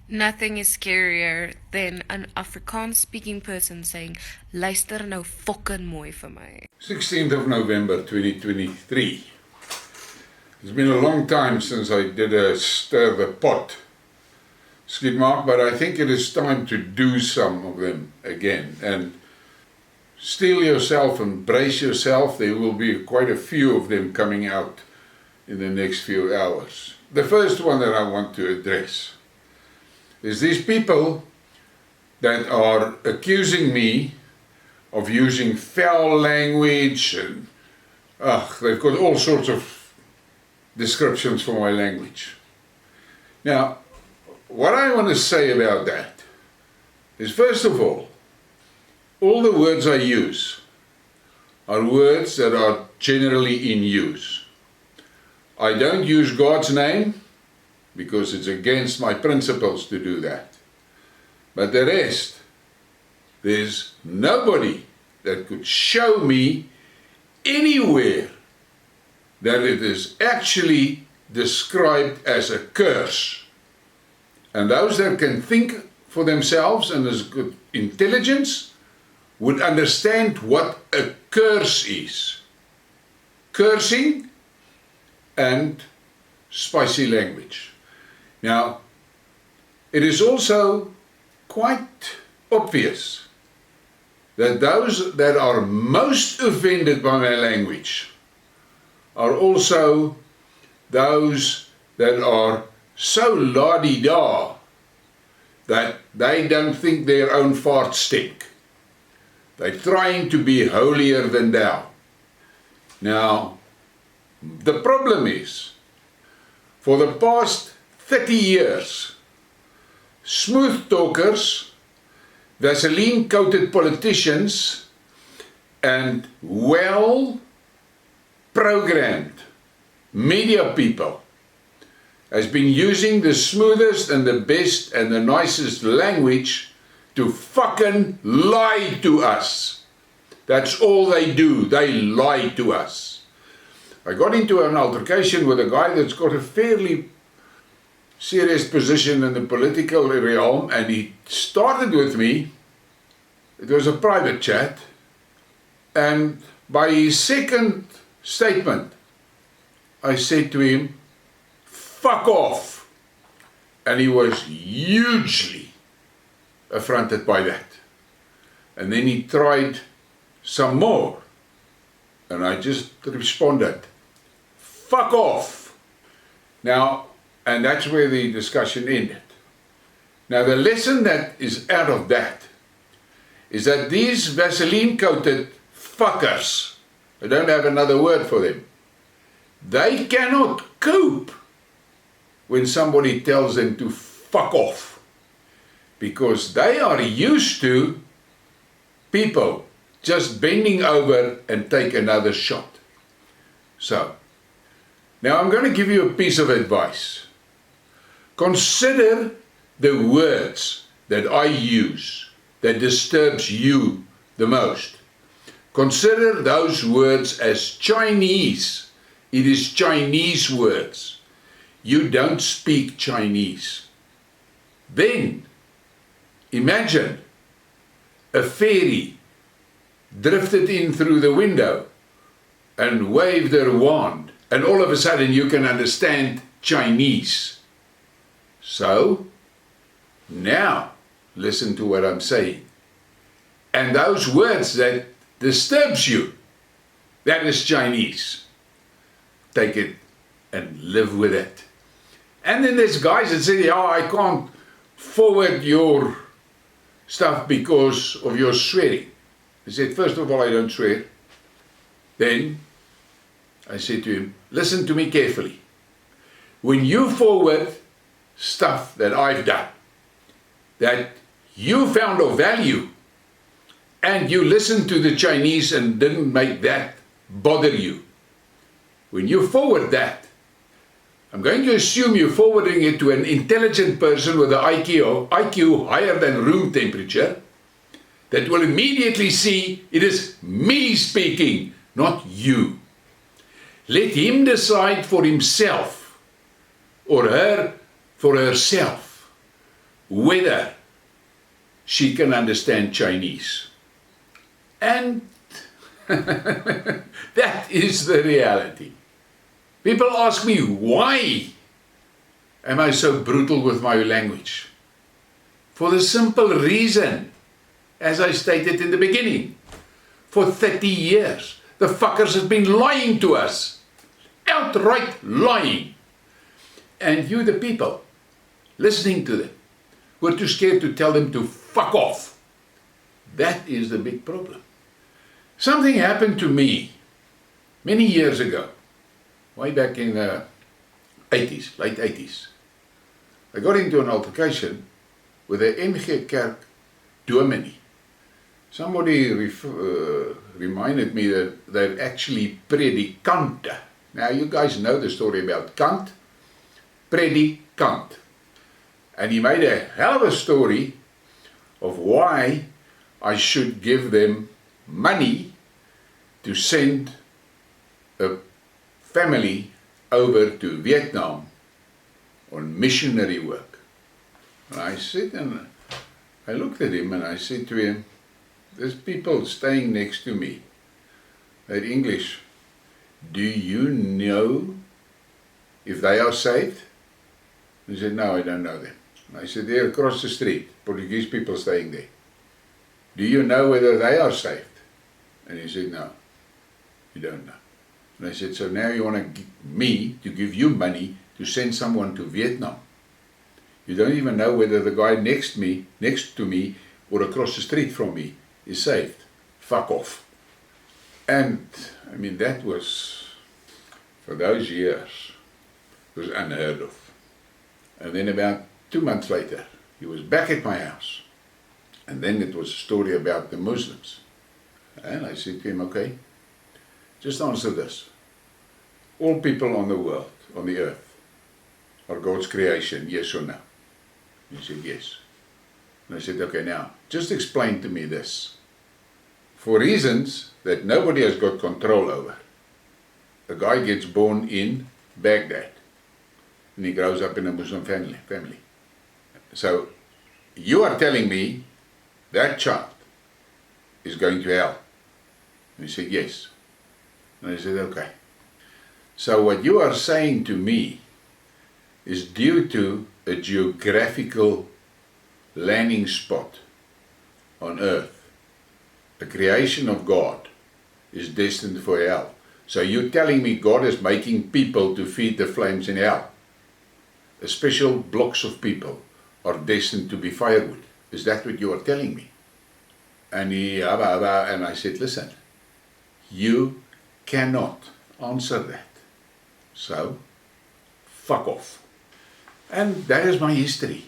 Nothing is scarier than an Afrikaans-speaking person saying, luister nou fucking mooi vir my. 16th of November 2023. It's been a long time since I did a stir the pot Skidmark, but I think it is time to do some of them again. And steel yourself and brace yourself. There will be quite a few of them coming out in the next few hours. The first one that I want to address is these people that are accusing me of using foul language and they've got all sorts of descriptions for my language. Now, what I want to say about that is, first of all the words I use are words that are generally in use. I don't use God's name because it's against my principles to do that. But the rest, there's nobody that could show me anywhere that it is actually described as a curse. And those that can think for themselves and has good intelligence would understand what a curse is. Cursing and spicy language. Now, it is also quite obvious that those that are most offended by my language are also those that are so la-di-da that they don't think their own farts stink. They're trying to be holier than thou. Now, the problem is, for the past 30 years, smooth talkers, Vaseline-coated politicians, and well-programmed media people has been using the smoothest and the best and the nicest language to fucking lie to us. That's all they do. They lie to us. I got into an altercation with a guy that's got a fairly serious position in the political realm, and he started with me. It was a private chat, and by his second statement, I said to him, fuck off. And he was hugely affronted by that. And then he tried some more, and I just responded, fuck off. Now, and that's where the discussion ended. Now, the lesson that is out of that is that these Vaseline-coated fuckers, I don't have another word for them, they cannot cope when somebody tells them to fuck off, because they are used to people just bending over and take another shot. So, now I'm going to give you a piece of advice. Consider the words that I use that disturbs you the most. Consider those words as Chinese. It is Chinese words. You don't speak Chinese. Then, imagine a fairy drifted in through the window and waved her wand, and all of a sudden you can understand Chinese. So, now, listen to what I'm saying. And those words that disturbs you, that is Chinese. Take it and live with it. And then there's guys that say, oh, I can't forward your stuff because of your swearing. I said, first of all, I don't swear. Then I said to him, listen to me carefully. When you forward stuff that I've done, that you found of value, and you listened to the Chinese and didn't make that bother you, when you forward that, I'm going to assume you're forwarding it to an intelligent person with an IQ higher than room temperature, that will immediately see it is me speaking, not you. Let him decide for himself, or her for herself, whether she can understand Chinese. And that is the reality. People ask me, why am I so brutal with my language? For the simple reason, as I stated in the beginning, for 30 years, the fuckers have been lying to us. Outright lying. And you, the people, listening to them, were too scared to tell them to fuck off. That is the big problem. Something happened to me many years ago, way back in the 80s, late 80s. I got into an altercation with the NG Kerk dominee. Somebody reminded me that they're actually predikante. Now you guys know the story about kant, predikant. And he made a hell of a story of why I should give them money to send a family over to Vietnam on missionary work. And I said, and I looked at him and I said to him, there's people staying next to me. They're English. Do you know if they are saved? He said, no, I don't know them. And I said, they're across the street, Portuguese people staying there. Do you know whether they are saved? And he said, no, you don't know. And I said, so now you want me to give you money to send someone to Vietnam. You don't even know whether the guy next to me or across the street from me is saved. Fuck off. And I mean, that was, for those years, was unheard of. And then about 2 months later, he was back at my house. And then it was a story about the Muslims. And I said to him, okay, just answer this. All people on the world, on the earth, are God's creation, yes or no? He said, yes. And I said, okay, now, just explain to me this. For reasons that nobody has got control over, a guy gets born in Baghdad, and he grows up in a Muslim family. So, you are telling me that child is going to hell? And he said, yes. And I said, okay. So what you are saying to me is due to a geographical landing spot on earth. The creation of God is destined for hell. So you're telling me God is making people to feed the flames in hell. A special blocks of people are destined to be firewood. Is that what you are telling me? And and I said, listen, you cannot answer that. So, fuck off. And that is my history.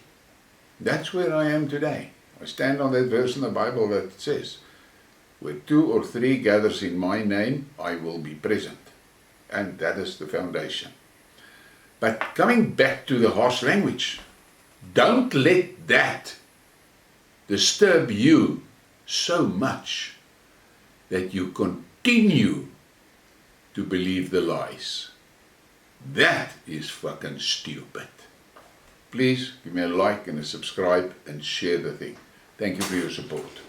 That's where I am today. I stand on that verse in the Bible that says, where 2 or 3 gathers in my name, I will be present. And that is the foundation. But coming back to the harsh language, don't let that disturb you so much that you continue to believe the lies. That is fucking stupid. Please give me a like and a subscribe and share the thing. Thank you for your support.